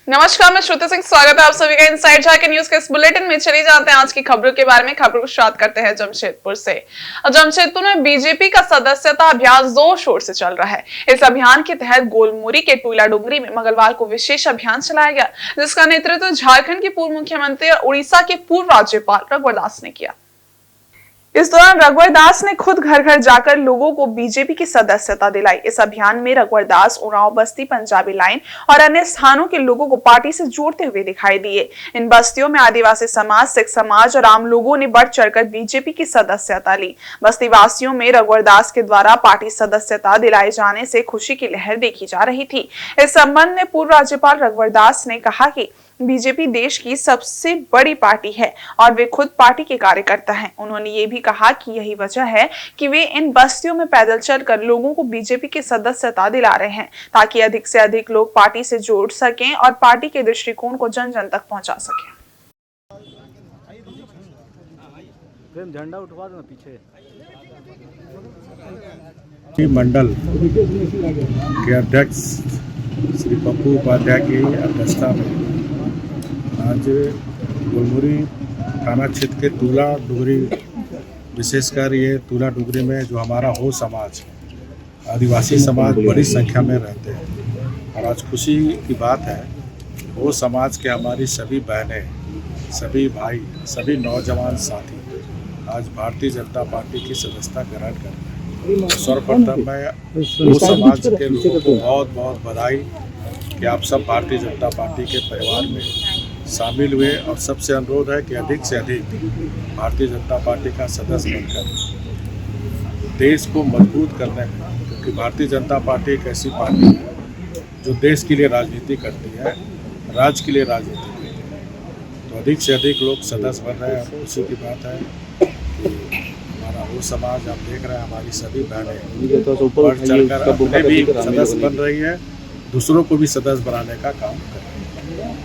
नमस्कार, मैं श्रुति सिंह। स्वागत है आप सभी का इनसाइड झारखंड न्यूज के इस बुलेटिन में। चलिए जानते हैं आज की खबरों के बारे में। खबरों को शुरुआत करते हैं जमशेदपुर से। जमशेदपुर में बीजेपी का सदस्यता अभियान जोर शोर से चल रहा है। इस अभियान के तहत गोलमुरी के टूला डुंगरी में मंगलवार को विशेष अभियान चलाया गया, जिसका नेतृत्व झारखंड के पूर्व मुख्यमंत्री और उड़ीसा के पूर्व राज्यपाल रघुवर दास ने किया। इस दौरान रघुवर दास ने खुद घर घर जाकर लोगों को बीजेपी की सदस्यता दिलाई। इस अभियान में रघुवर दास उरांव बस्ती, पंजाबी लाइन और अन्य स्थानों के लोगों को पार्टी से जोड़ते हुए दिखाई दिए। इन बस्तियों में आदिवासी समाज, सिख समाज और आम लोगों ने बढ़ चढ़कर बीजेपी की सदस्यता ली। बस्ती वासियों में रघुवर दास के द्वारा पार्टी सदस्यता दिलाए जाने से खुशी की लहर देखी जा रही थी। इस संबंध में पूर्व राज्यपाल रघुवर दास ने कहा कि बीजेपी देश की सबसे बड़ी पार्टी है और वे खुद पार्टी के कार्यकर्ता हैं। उन्होंने ये भी कहा कि यही वजह है कि वे इन बस्तियों में पैदल चलकर लोगों को बीजेपी की सदस्यता दिला रहे हैं, ताकि अधिक से अधिक लोग पार्टी से जुड़ सकें और पार्टी के दृष्टिकोण को जन जन तक पहुंचा सकें। झंडा उठवा दो पीछे। मंडल के अध्यक्ष श्री पप्पू उपाध्याय की अध्यक्षता में आज गोलमुरी थाना क्षेत्र के टूला डुंगरी, विशेषकर ये टूला डुंगरी में जो हमारा हो समाज, आदिवासी समाज बड़ी संख्या में रहते हैं और आज खुशी की बात है वो समाज के हमारी सभी बहनें, सभी भाई, सभी नौजवान साथी आज भारतीय जनता पार्टी की सदस्यता ग्रहण कर रहे हैं। सर्वप्रथम मैं वो समाज के लोगों को बहुत बहुत बधाई कि आप सब भारतीय जनता पार्टी के परिवार में शामिल हुए और सबसे अनुरोध है कि अधिक से अधिक भारतीय जनता पार्टी का सदस्य बनकर देश को मजबूत करने में, क्योंकि भारतीय जनता पार्टी एक ऐसी पार्टी है जो देश के लिए राजनीति करती है, राज्य के लिए राजनीति करती है। तो अधिक से अधिक लोग सदस्य बन रहे हैं। खुशी की बात है कि हमारा वो समाज, आप देख रहे हैं हमारी सभी बहनें बढ़ चढ़कर अपने भी सदस्य बन रही है, दूसरों को भी सदस्य बनाने का काम कर रही है।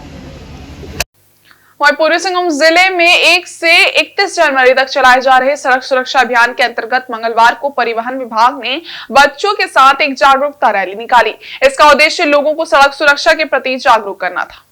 वहीं पूर्वी सिंहभूम जिले में 1 से 31 जनवरी तक चलाए जा रहे सड़क सुरक्षा अभियान के अंतर्गत मंगलवार को परिवहन विभाग ने बच्चों के साथ एक जागरूकता रैली निकाली। इसका उद्देश्य लोगों को सड़क सुरक्षा के प्रति जागरूक करना था।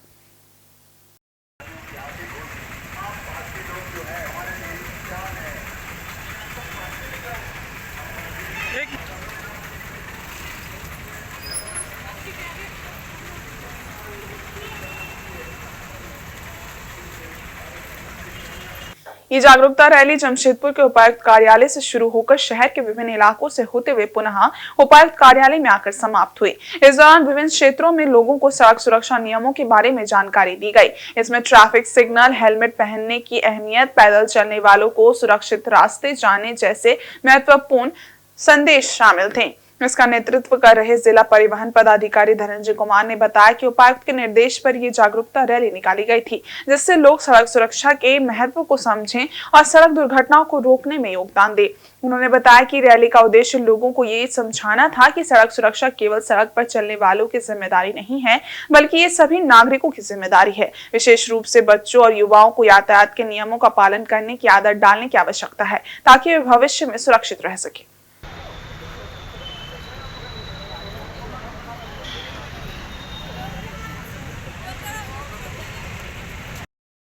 ये जागरूकता रैली जमशेदपुर के उपायुक्त कार्यालय से शुरू होकर शहर के विभिन्न इलाकों से होते हुए पुनः उपायुक्त कार्यालय में आकर समाप्त हुई। इस दौरान विभिन्न क्षेत्रों में लोगों को सड़क सुरक्षा नियमों के बारे में जानकारी दी गई। इसमें ट्रैफिक सिग्नल, हेलमेट पहनने की अहमियत, पैदल चलने वालों को सुरक्षित रास्ते जाने जैसे महत्वपूर्ण संदेश शामिल थे। इसका नेतृत्व कर रहे जिला परिवहन पदाधिकारी धनंजय कुमार ने बताया कि उपायुक्त के निर्देश पर यह जागरूकता रैली निकाली गई थी, जिससे लोग सड़क सुरक्षा के महत्व को समझें और सड़क दुर्घटनाओं को रोकने में योगदान दें। उन्होंने बताया कि रैली का उद्देश्य लोगों को ये समझाना था कि सड़क सुरक्षा केवल सड़क पर चलने वालों की जिम्मेदारी नहीं है, बल्कि ये सभी नागरिकों की जिम्मेदारी है। विशेष रूप से बच्चों और युवाओं को यातायात के नियमों का पालन करने की आदत डालने की आवश्यकता है, ताकि वे भविष्य में सुरक्षित रह सके।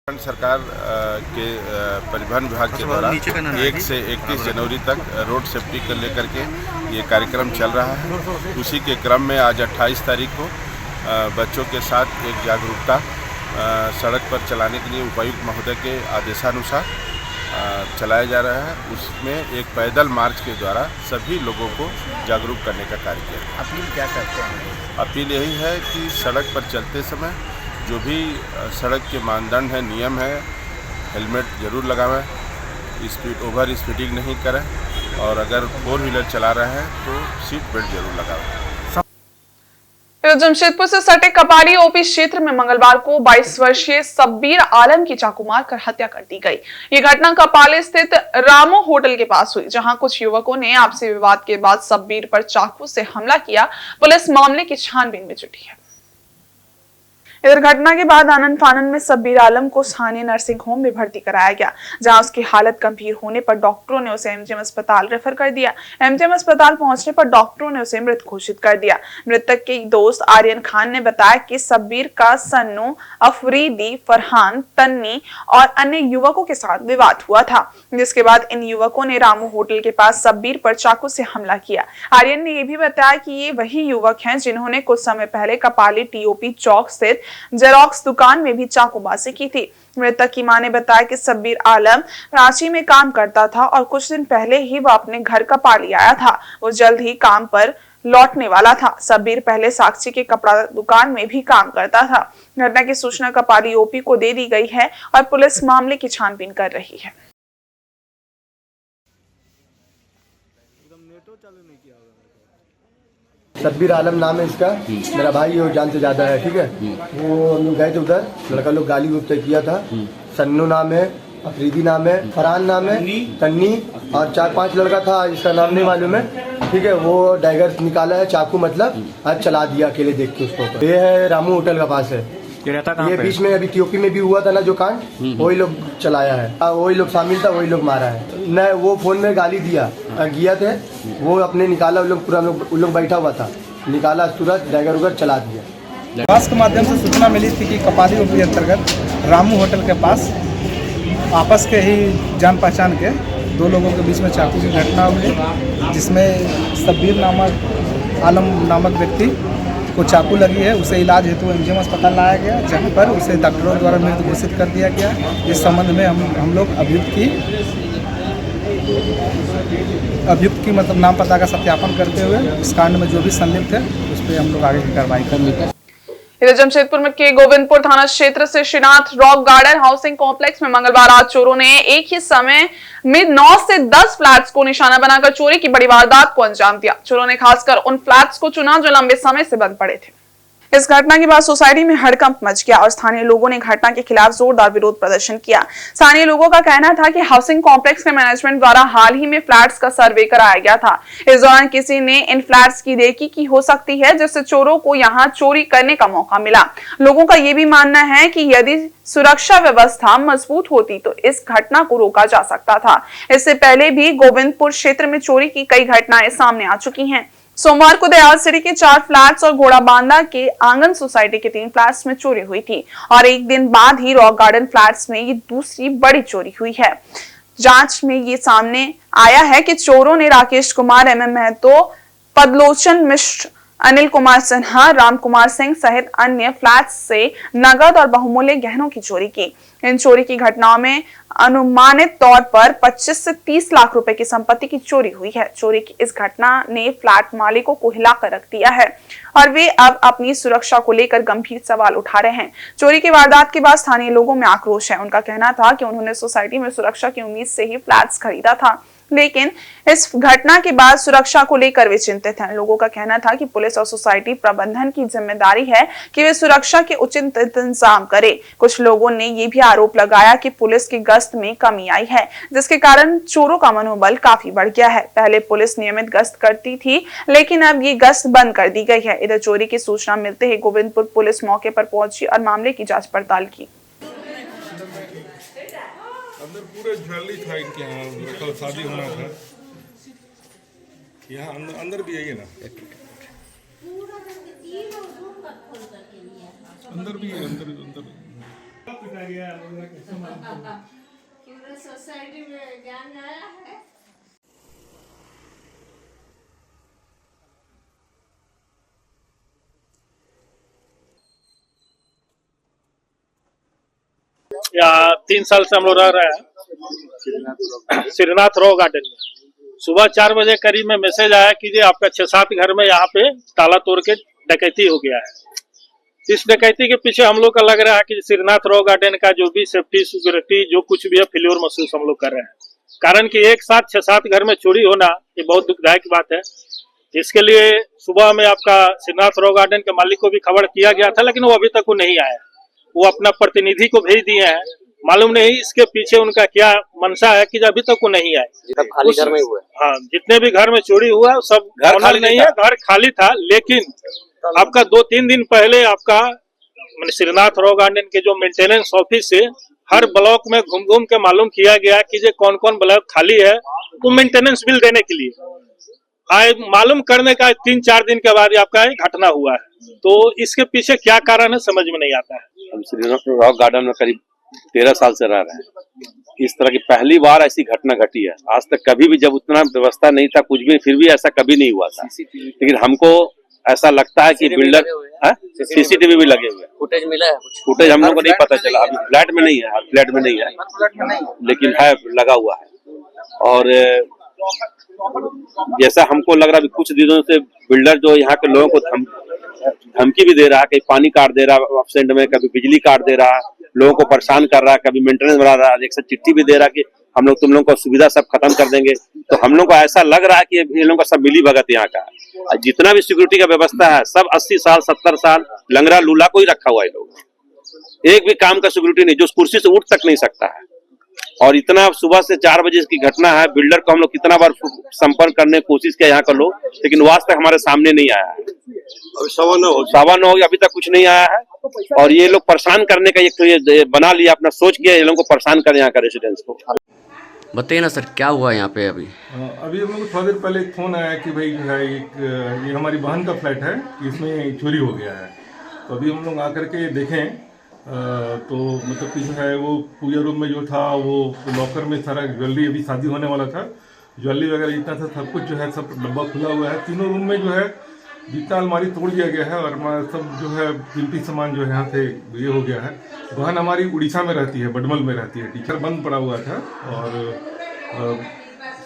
सरकार के परिवहन विभाग के द्वारा 1 से 31 जनवरी तक रोड सेफ्टी को लेकर के ये कार्यक्रम चल रहा है। उसी के क्रम में आज 28 तारीख को बच्चों के साथ एक जागरूकता सड़क पर चलाने के लिए उपायुक्त महोदय के आदेशानुसार चलाया जा रहा है। उसमें एक पैदल मार्च के द्वारा सभी लोगों को जागरूक करने का कार्य किया। अपील क्या करते हैं? अपील यही है कि सड़क पर चलते समय जो भी सड़क के मानदंड है, नियम है, हेलमेट जरूर लगावें, ओवर स्पीडिंग नहीं करें और अगर 4 व्हीलर चला रहे हैं तो सीट बेल्ट जरूर लगावें। जमशेदपुर से सटे कपाली ओपी क्षेत्र में मंगलवार को 22 वर्षीय सब्बीर आलम की चाकू मारकर हत्या कर दी गई। ये घटना कपाली स्थित रामो होटल के पास हुई, जहां कुछ युवकों ने आपसी विवाद के बाद सब्बीर पर चाकू से हमला किया। पुलिस मामले की छानबीन में जुटी है। इधर घटना के बाद आनंद फानन में सब्बीर आलम को स्थानीय नर्सिंग होम में भर्ती कराया गया, जहां उसकी हालत गंभीर होने पर डॉक्टरों ने उसे एमजीएम अस्पताल रेफर कर दिया। एमजीएम अस्पताल पहुंचने पर डॉक्टरों ने उसे मृत घोषित कर दिया। मृतक के दोस्त आर्यन खान ने बताया कि सब्बीर का सन्नू, अफरीदी, फरहान, तन्नी और अन्य युवकों के साथ विवाद हुआ था, जिसके बाद इन युवकों ने रामू होटल के पास सब्बीर पर चाकू से हमला किया। आर्यन ने यह भी बताया कि ये वही युवक हैं जिन्होंने कुछ समय पहले कपाली टीओपी चौक स्थित जेरोक्स दुकान में भी चाकूबाजी की थी। मृतक की मां ने बताया कि सब्बीर आलम रांची में काम करता था और कुछ दिन पहले ही वह अपने घर कपाली आया था। वो जल्द ही काम पर लौटने वाला था। सब्बीर पहले साक्षी के कपड़ा दुकान में भी काम करता था। घटना की सूचना कपाली ओपी को दे दी गई है और पुलिस मामले की छानबीन कर रही है। सब्बीर आलम नाम है इसका, मेरा भाई और जान से ज्यादा है, ठीक है। वो हम लोग गए थे उधर, लड़का लोग गाली गुप्ता किया था। सन्नू नाम है, अफरीदी नाम है, फरहान नाम है, तन्नी और 4-5 लड़का था, इसका नाम नहीं मालूम है, ठीक है। वो डैगर निकाला है, चाकू मतलब, आज चला दिया अकेले देख के उसको। ये है रामू होटल का पास है। ये बीच में अभी टीओपी में भी हुआ था ना जो कांड, वही लोग चलाया है, वही लोग शामिल था, वही लोग मारा है। न वो फोन में गाली दिया गया थे, वो अपने निकाला, लोग पूरा लोग बैठा हुआ था, निकाला तुरंत डैगर उगर चला दिया। पास के माध्यम से सूचना मिली थी कि कपाली ओपी अंतर्गत रामू होटल के पास आपस के ही जान पहचान के 2 लोगों के बीच में चाकू की घटना हुई, जिसमें सब्बीर नामक आलम नामक व्यक्ति को चाकू लगी है। उसे इलाज हेतु एमजीएम अस्पताल लाया गया, जहां पर उसे डॉक्टरों द्वारा मृत घोषित कर दिया गया। इस संबंध में हम लोग अभियुक्त की मतलब नाम पता का सत्यापन करते हुए इस कांड में जो भी संलिप्त है उस पर हम लोग आगे की कार्रवाई करेंगे। इधर जमशेदपुर में के गोविंदपुर थाना क्षेत्र से Shrinath rock garden housing complex में मंगलवार रात चोरों ने एक ही समय में 9 से 10 फ्लैट्स को निशाना बनाकर चोरी की बड़ी वारदात को अंजाम दिया। चोरों ने खासकर उन फ्लैट्स को चुना जो लंबे समय से बंद पड़े थे। इस घटना के बाद सोसाइटी में हड़कंप मच गया और स्थानीय लोगों ने घटना के खिलाफ जोरदार विरोध प्रदर्शन किया। स्थानीय लोगों का कहना था कि हाउसिंग कॉम्प्लेक्स के मैनेजमेंट द्वारा हाल ही में फ्लैट्स का सर्वे कराया गया था। इस दौरान किसी ने इन फ्लैट्स की रेकी की हो सकती है, जिससे चोरों को यहां चोरी करने का मौका मिला। लोगों का यह भी मानना है कि यदि सुरक्षा व्यवस्था मजबूत होती तो इस घटना को रोका जा सकता था। इससे पहले भी गोविंदपुर क्षेत्र में चोरी की कई घटनाएं सामने आ चुकी हैं। सोमवार को दयाल सिटी के 4 फ्लैट्स और घोड़ाबांधा के आंगन सोसाइटी के 3 फ्लैट्स में चोरी हुई थी और एक दिन बाद ही रॉक गार्डन फ्लैट्स में ये दूसरी बड़ी चोरी हुई है। जांच में ये सामने आया है कि चोरों ने राकेश कुमार, एमएम महतो, पदलोचन मिश्र, अनिल कुमार सिन्हा, राम कुमार सिंह सहित अन्य फ्लैट्स से नगद और बहुमूल्य गहनों की चोरी की। इन चोरी की घटनाओं में अनुमानित तौर पर 25 से 30 लाख रुपए की संपत्ति की चोरी हुई है। चोरी की इस घटना ने फ्लैट मालिकों को हिलाकर रख दिया है और वे अब अपनी सुरक्षा को लेकर गंभीर सवाल उठा रहे हैं। चोरी की वारदात के बाद स्थानीय लोगों में आक्रोश है। उनका कहना था कि उन्होंने सोसाइटी में सुरक्षा की उम्मीद से ही फ्लैट्स खरीदा था, लेकिन इस घटना के बाद सुरक्षा को लेकर वे चिंतित हैं। लोगों का कहना था कि पुलिस और सोसाइटी प्रबंधन की जिम्मेदारी है कि वे सुरक्षा के उचित इंतजाम करें। कुछ लोगों ने ये भी आरोप लगाया कि पुलिस की गश्त में कमी आई है, जिसके कारण चोरों का मनोबल काफी बढ़ गया है। पहले पुलिस नियमित गश्त करती थी, लेकिन अब ये गश्त बंद कर दी गई है। इधर चोरी की सूचना मिलते ही गोविंदपुर पुलिस मौके पर पहुंची और मामले की जाँच पड़ताल की। अंदर पूरे ज्वेलरी था इनके यहाँ, कल शादी होना था यहाँ, अंदर भी है ना, अंदर भी है, अंदर पूरे सोसाइटी में गैंग आया है। यहाँ 3 साल से हम लोग रह रहे हैं श्रीनाथ रॉक गार्डन में। सुबह 4 बजे करीब में मैसेज आया कि ये आपका 6-7 घर में यहाँ पे ताला तोड़ के डकैती हो गया है। इस डकैती के पीछे हम लोग का लग रहा है कि श्रीनाथ रॉक गार्डन का जो भी सेफ्टी सिक्योरिटी जो कुछ भी है फेल्योर महसूस हम लोग कर रहे हैं। कारण कि एक साथ 6-7 घर में चोरी होना ये बहुत दुखदायक बात है। इसके लिए सुबह में आपका श्रीनाथ रॉक गार्डन के मालिक को भी खबर किया गया था, लेकिन वो अभी तक वो नहीं आया। वो अपना प्रतिनिधि को भेज दिए हैं, मालूम नहीं इसके पीछे उनका क्या मंशा है कि अभी तक वो नहीं आए। खाली घर में हुआ है। हाँ, जितने भी घर में चोरी हुआ सब घर खाली नहीं है, घर खाली था। लेकिन आपका 2-3 दिन पहले आपका मैंने श्रीनाथ रॉक गार्डन के जो मेंटेनेंस ऑफिस से हर ब्लॉक में घूम घूम के मालूम किया गया कि ये कौन कौन ब्लॉक खाली है, तो मेंटेनेंस बिल देने के लिए आए। मालूम करने का 3-4 दिन के बाद आपका एक घटना हुआ है, तो इसके पीछे क्या कारण है समझ में नहीं आता है। हम श्रीनाथ रॉक गार्डन में करीब 13 साल से रह रहे हैं। इस तरह की पहली बार ऐसी घटना घटी है। आज तक कभी भी जब उतना व्यवस्था नहीं था कुछ भी, फिर भी ऐसा कभी नहीं हुआ था। लेकिन हमको ऐसा लगता है कि बिल्डर सीसीटीवी भी लगे हुए हैं। फुटेज मिला है? फुटेज हम लोग को नहीं पता चला, अभी फ्लैट में नहीं है, हर फ्लैट में नहीं है, लेकिन है लगा हुआ है। और जैसा हमको लग रहा है कुछ दिनों से बिल्डर जो यहाँ के लोगों को धमकी भी दे रहा है, कहीं पानी काट दे रहा है एब्सेंट में, कभी बिजली काट दे रहा है, लोगों को परेशान कर रहा है, कभी मेंटेनेंस बढ़ा रहा है, एक साथ चिट्ठी भी दे रहा है कि हम लोग तुम लोगों को सुविधा सब खत्म कर देंगे। तो हम लोग को ऐसा लग रहा है कि इन लोगों का सब मिली भगत यहाँ का, जितना भी सिक्योरिटी का व्यवस्था है सब 80 साल 70 साल लंगड़ा लूला को ही रखा हुआ है। लोग एक भी काम का सिक्योरिटी नहीं, जो उस कुर्सी से उठ तक नहीं सकता है। और इतना सुबह से 4 बजे की घटना है। बिल्डर को हम लोग कितना बार संपर्क करने की कोशिश किया यहाँ का लोग, लेकिन वो आज तक हमारे सामने नहीं आया है। अभी 9:15 हो गया, अभी तक कुछ नहीं आया है। और ये लोग परेशान करने का एक तो ये बना लिया, अपना सोच किया ये लोगों को परेशान कर यहाँ का रेसिडेंस को। बताइए ना सर, क्या हुआ यहाँ पे? अभी हम लोग को थोड़ा देर पहले एक फोन आया कि भाई जो है ये हमारी बहन का फ्लैट है, इसमें चोरी हो गया है। तो अभी हम लोग आकर के देखें तो मतलब कि जो है वो पूजा रूम में जो था वो लॉकर में सारा ज्वेलरी, अभी शादी होने वाला था, ज्वेलरी वगैरह जितना था सब कुछ जो है सब डब्बा खुला हुआ है। तीनों रूम में जो है जितना अलमारी तोड़ दिया गया है और सब जो है कीमती सामान जो है यहाँ से ये हो गया है। बहन हमारी उड़ीसा में रहती है, बडमल में रहती है, टीचर बंद पड़ा हुआ था। और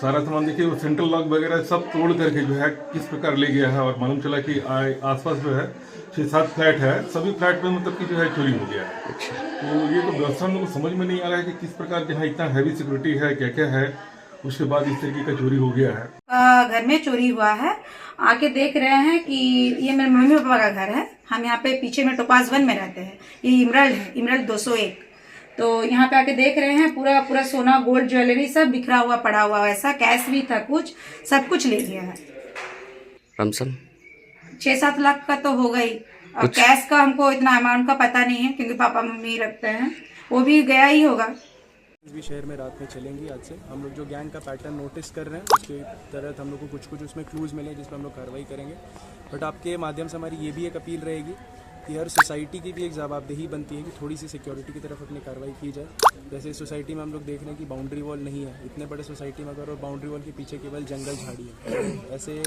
सारा सामान देखिए वो सेंट्रल लॉक वगैरह सब तोड़ करके जो है किस प्रकार ले गया है। और मालूम चला कि आसपास जो है 6-7 फ्लैट है, सभी फ्लैट में मतलब कि जो है चोरी हो गया है। तो ये तो व्यवस्था लोगों को समझ में नहीं आ रहा है कि किस प्रकार के यहाँ इतना हैवी सिक्योरिटी है, क्या क्या है, उसके बाद इस तरीके का चोरी हो गया है। घर में चोरी हुआ है, आके देख रहे हैं कि ये मेरे मम्मी पापा का घर है। हम यहाँ पे पीछे में टोपाज 1 में रहते हैं, ये इमरल्ड है, इमरल्ड 201। तो यहाँ पे आके देख रहे हैं पूरा सोना गोल्ड ज्वेलरी सब बिखरा हुआ पड़ा हुआ, ऐसा कैश भी था, कुछ सब कुछ ले गया है। रमसम 6-7 लाख का तो होगा ही। और कैश का हमको इतना अमाउंट का पता नहीं है क्योंकि पापा मम्मी रखते हैं, वो भी गया ही होगा। भी शहर में रात में चलेंगी आज से। हम लोग जो गैंग का पैटर्न नोटिस कर रहे हैं उसके तहत हम लोग को कुछ उसमें क्लूज मिले जिस पर हम लोग कार्रवाई करेंगे। बट आपके माध्यम से हमारी ये भी एक अपील रहेगी कि हर सोसाइटी की भी एक जवाबदेही बनती है कि थोड़ी सी सिक्योरिटी की तरफ अपनी कार्रवाई की जाए। जैसे इस सोसाइटी में हम लोग देख रहे हैं कि बाउंड्री वॉल नहीं है, इतने बड़े सोसाइटी में अगर और बाउंड्री वॉल के पीछे केवल जंगल झाड़ी है, ऐसे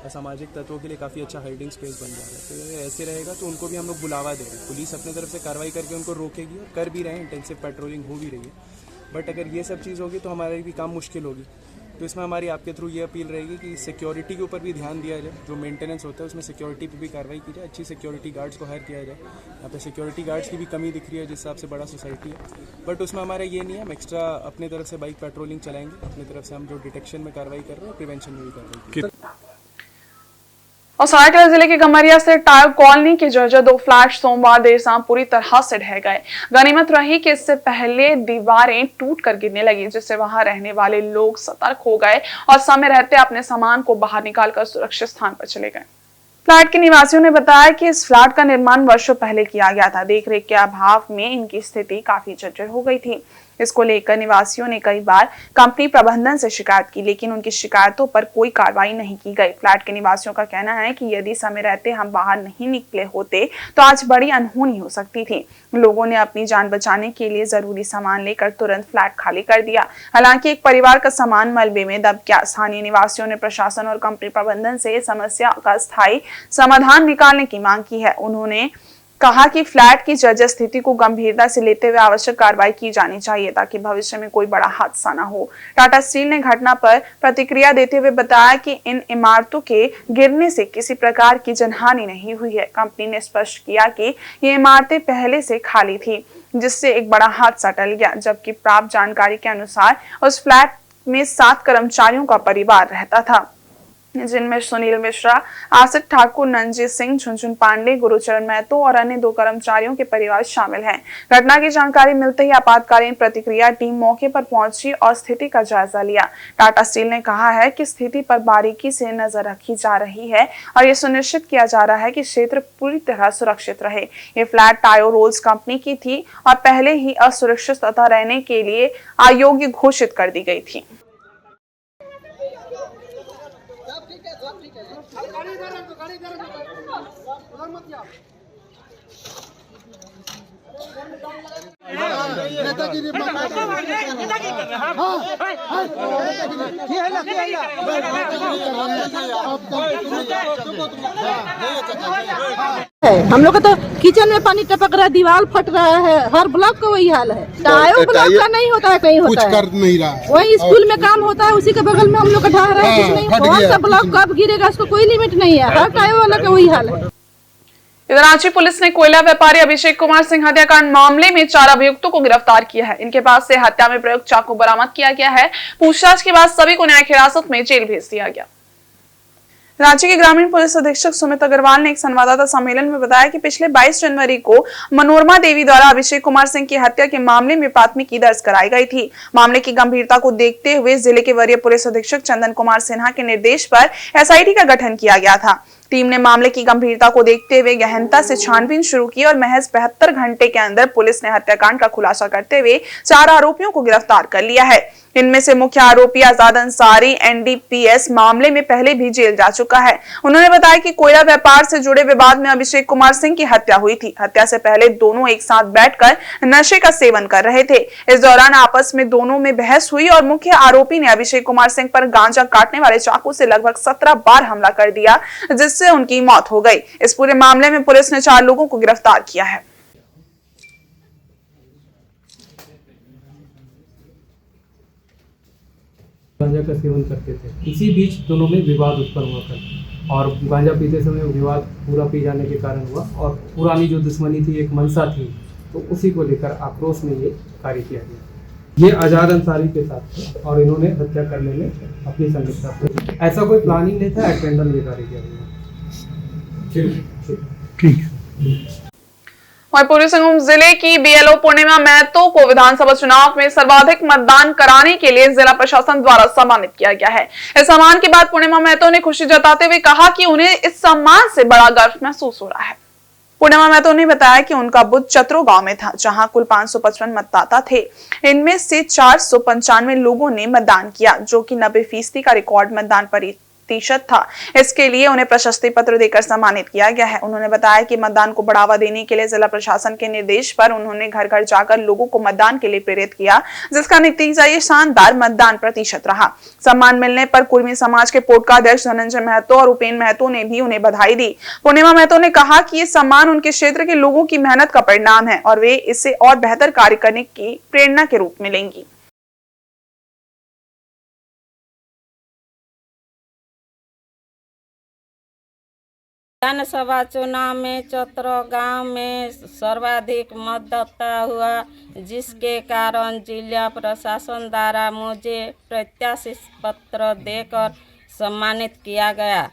असामाजिक तत्वों के लिए काफ़ी अच्छा हाइडिंग स्पेस बन जा रहा है। तो ये ऐसे रहेगा तो उनको भी हम लोग बुलावा दे रहे हैं। पुलिस अपने तरफ से कार्रवाई करके उनको रोकेगी और कर भी रहे हैं, इंटेंसिव पेट्रोलिंग हो भी रही है। बट अगर ये सब चीज़ होगी तो हमारे भी काम मुश्किल होगी। तो इसमें हमारी आपके थ्रू ये अपील रहेगी कि सिक्योरिटी के ऊपर भी ध्यान दिया जाए, जो मेंटेनेंस होता है उसमें सिक्योरिटी पे भी कार्रवाई की जाए, अच्छी सिक्योरिटी गार्ड्स को हायर किया जाए। यहाँ पे सिक्योरिटी गार्ड्स की भी कमी दिख रही है जिस हिसाब से बड़ा सोसाइटी है। बट उसमें हमारा ये नहीं है, हम एक्स्ट्रा अपने तरफ से बाइक पेट्रोलिंग चलाएंगे, अपनी तरफ से हम जो डिटेक्शन में कार्रवाई कर रहे हैं प्रिवेंशन में भी कार्रवाई करेंगे। और सरायकेला जिले के गमरिया से टायर कॉलोनी के जर्जर 2 फ्लैट सोमवार देर शाम पूरी तरह से ढह गए। गनीमत रही कि इससे पहले दीवारें टूट कर गिरने लगी, जिससे वहां रहने वाले लोग सतर्क हो गए और समय रहते अपने सामान को बाहर निकालकर सुरक्षित स्थान पर चले गए। फ्लैट के निवासियों ने बताया कि इस फ्लैट का निर्माण वर्षों पहले किया गया था। देखरेख के अभाव में इनकी स्थिति काफी जर्जर हो गई थी। इसको लेकर निवासियों ने कई बार कंपनी प्रबंधन से शिकायत की, लेकिन उनकी शिकायतों पर कोई कार्रवाई नहीं की गई। फ्लैट के निवासियों का कहना है कि यदि समय रहते हम बाहर नहीं निकले होते तो आज बड़ी अनहोनी हो सकती थी। लोगों ने अपनी जान बचाने के लिए जरूरी सामान लेकर तुरंत फ्लैट खाली कर दिया। हालांकि एक परिवार का सामान मलबे में दब गया। स्थानीय निवासियों ने प्रशासन और कंपनी प्रबंधन से समस्या का स्थायी समाधान निकालने की मांग की है। उन्होंने कहा कि फ्लैट की जर्जर स्थिति को गंभीरता से लेते हुए आवश्यक कार्रवाई की जानी चाहिए ताकि भविष्य में कोई बड़ा हादसा न हो। टाटा स्टील ने घटना पर प्रतिक्रिया देते हुए बताया कि इन इमारतों के गिरने से किसी प्रकार की जनहानि नहीं हुई है। कंपनी ने स्पष्ट किया कि ये इमारतें पहले से खाली थी, जिससे एक बड़ा हादसा टल गया। जबकि प्राप्त जानकारी के अनुसार उस फ्लैट में 7 कर्मचारियों का परिवार रहता था। जिनमें सुनील मिश्रा, आसिफ ठाकुर, नंजी सिंह, झुनझुन पांडे, गुरुचरण महतो और अन्य 2 कर्मचारियों के परिवार शामिल हैं। घटना की जानकारी मिलते ही आपातकालीन प्रतिक्रिया टीम मौके पर पहुंची और स्थिति का जायजा लिया। टाटा स्टील ने कहा है कि स्थिति पर बारीकी से नजर रखी जा रही है और ये सुनिश्चित किया जा रहा है कि क्षेत्र पूरी तरह सुरक्षित रहे। ये फ्लैट टायो रोल्स कंपनी की थी और पहले ही असुरक्षित तथा रहने के लिए अयोग्य घोषित कर दी गई थी। हम लोग का तो किचन में पानी टपक रहा है, दीवार फट रहा है, हर ब्लॉक का वही हाल है। टायो ब्लॉक का नहीं होता है, कहीं होता है, नहीं रहा है। वही स्कूल में काम होता है, उसी के बगल में हम लोग का ढा रहा है, कुछ नहीं। कौन सा ब्लॉक कब गिरेगा उसको कोई लिमिट नहीं है, हर टायो वाला का वही हाल है। इधर रांची पुलिस ने कोयला व्यापारी अभिषेक कुमार सिंह हत्याकांड मामले में 4 अभियुक्तों को गिरफ्तार किया है। इनके पास से हत्या में प्रयुक्त चाकू बरामद किया गया है। पूछताछ के बाद सभी को न्यायिक हिरासत में जेल भेज दिया गया। रांची के ग्रामीण पुलिस अधीक्षक सुमित अग्रवाल ने एक संवाददाता सम्मेलन में बताया कि पिछले 22 जनवरी को मनोरमा देवी द्वारा अभिषेक कुमार सिंह की हत्या के मामले में प्राथमिकी दर्ज कराई गई थी। मामले की गंभीरता को देखते हुए जिले के वरीय पुलिस अधीक्षक चंदन कुमार सिन्हा के निर्देश पर एसआईटी का गठन किया गया था। टीम ने मामले की गंभीरता को देखते हुए गहनता से छानबीन शुरू की और महज 72 घंटे के अंदर पुलिस ने हत्याकांड का खुलासा करते हुए 4 आरोपियों को गिरफ्तार कर लिया है। इनमें से मुख्य आरोपी आजाद अंसारी एनडीपीएस मामले में पहले भी जेल जा चुका है। उन्होंने बताया कि कोयला व्यापार से जुड़े विवाद में अभिषेक कुमार सिंह की हत्या हुई थी। हत्या से पहले दोनों एक साथ बैठकर नशे का सेवन कर रहे थे। इस दौरान आपस में दोनों में बहस हुई और मुख्य आरोपी ने अभिषेक कुमार सिंह पर गांजा काटने वाले चाकू से लगभग 17 बार हमला कर दिया, जिससे उनकी मौत हो गई। इस पूरे मामले में पुलिस ने 4 लोगों को गिरफ्तार किया है। गांजा का सेवन करते थे। इसी बीच दोनों में विवाद उत्पन्न हुआ था और गांजा पीते समय विवाद पूरा पी जाने के कारण हुआ और पुरानी जो दुश्मनी थी, एक मंशा थी, तो उसी को लेकर आक्रोश में ये कार्य किया गया। ये आजाद अंसारी के साथ थे और इन्होंने हत्या करने में अपनी संलिप्तता, ऐसा कोई प्लानिंग नहीं था, एटेंडन ये कार्य किया गया। ठीक। वहीं पूर्वी सिंहभूम जिले की बीएलओ पूर्णिमा महतो को विधानसभा चुनाव में सर्वाधिक मतदान कराने के लिए जिला प्रशासन द्वारा सम्मानित किया गया है। इस सम्मान के बाद पूर्णिमा महतो ने खुशी जताते हुए कहा कि उन्हें इस सम्मान से बड़ा गर्व महसूस हो रहा है। पूर्णिमा महतो ने बताया कि उनका बूथ चतरो गांव में था, जहां कुल 555 मतदाता थे। इनमें से 495 लोगों ने मतदान किया, जो कि 90% का रिकॉर्ड मतदान प्रतिशत था। इसके लिए उन्हें प्रशस्ति पत्र देकर सम्मानित किया गया है। उन्होंने बताया कि मतदान को बढ़ावा देने के लिए जिला प्रशासन के निर्देश पर उन्होंने घर घर जाकर लोगों को मतदान के लिए प्रेरित किया, जिसका नतीजा ये शानदार मतदान प्रतिशत रहा। सम्मान मिलने पर कुर्मी समाज के पोटका अध्यक्ष धनंजय महतो और उपेन महतो ने भी उन्हें बधाई दी। पूर्णिमा महतो ने कहा कि ये सम्मान उनके क्षेत्र के लोगों की मेहनत का परिणाम है और वे इसे और बेहतर कार्य करने की प्रेरणा के रूप में लेंगी। विधानसभा चुनाव में चतरो गांव में सर्वाधिक मतदाता हुआ, जिसके कारण जिला प्रशासन द्वारा मुझे प्रत्याशी पत्र देकर सम्मानित किया गया।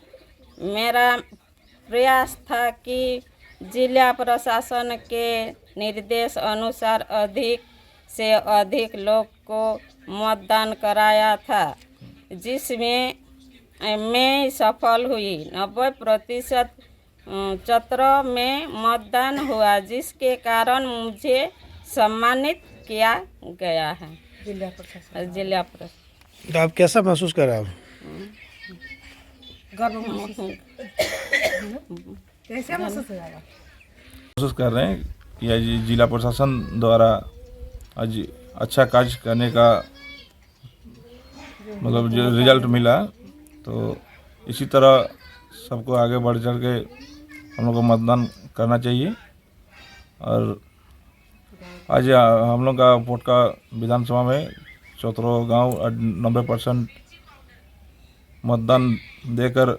मेरा प्रयास था कि जिला प्रशासन के निर्देश अनुसार अधिक से अधिक लोग को मतदान कराया था, जिसमें मैं सफल हुई। 90% चतरो में मतदान हुआ, जिसके कारण मुझे सम्मानित किया गया है जिला प्रशासन। तो आप कैसा महसूस कर रहे हैं? कैसे महसूस हो रहा है? महसूस कर रहे हैं कि आज जिला प्रशासन द्वारा आज अच्छा कार्य करने का मतलब जो रिजल्ट मिला, तो इसी तरह सबको आगे बढ़ चढ़ के हम लोग को मतदान करना चाहिए। और आज हम लोग का पोटका विधानसभा में चौतरो गांव 90% मतदान देकर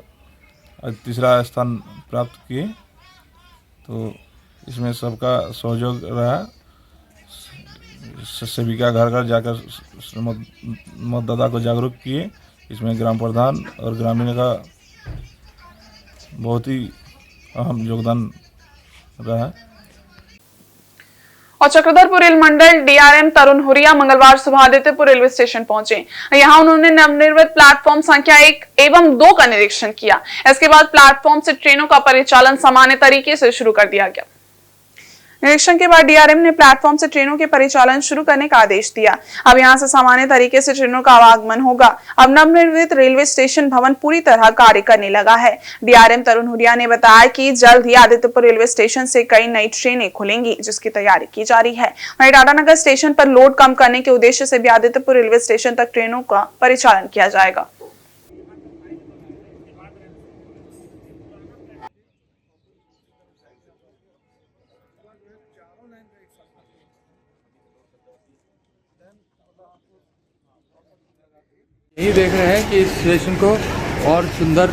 तीसरा स्थान प्राप्त किए, तो इसमें सबका सहयोग रहा। सभी का घर घर जाकर मतदाता को जागरूक किए। इसमें ग्राम प्रधान और ग्रामीण का बहुत ही अहम योगदान रहा। और चक्रधरपुर रेल मंडल डीआरएम तरुण हुरिया मंगलवार सुबह आदित्यपुर रेलवे स्टेशन पहुंचे। यहां उन्होंने नवनिर्मित प्लेटफॉर्म संख्या 1 एवं 2 का निरीक्षण किया। इसके बाद प्लेटफॉर्म से ट्रेनों का परिचालन सामान्य तरीके से शुरू कर दिया गया। निरीक्षण के बाद डीआरएम ने प्लेटफॉर्म से ट्रेनों के परिचालन शुरू करने का आदेश दिया। अब यहां से सामान्य तरीके से ट्रेनों का आवागमन होगा। अब नवनिर्मित रेलवे स्टेशन भवन पूरी तरह कार्य करने लगा है। डीआरएम तरुण हुरिया ने बताया कि जल्द ही आदित्यपुर रेलवे स्टेशन से कई नई ट्रेनें खुलेंगी, जिसकी तैयारी की जा रही है। वहीं टाटानगर स्टेशन पर लोड कम करने के उद्देश्य से भी आदित्यपुर रेलवे स्टेशन तक ट्रेनों का परिचालन किया जाएगा। यही देख रहे हैं कि इस स्टेशन को और सुंदर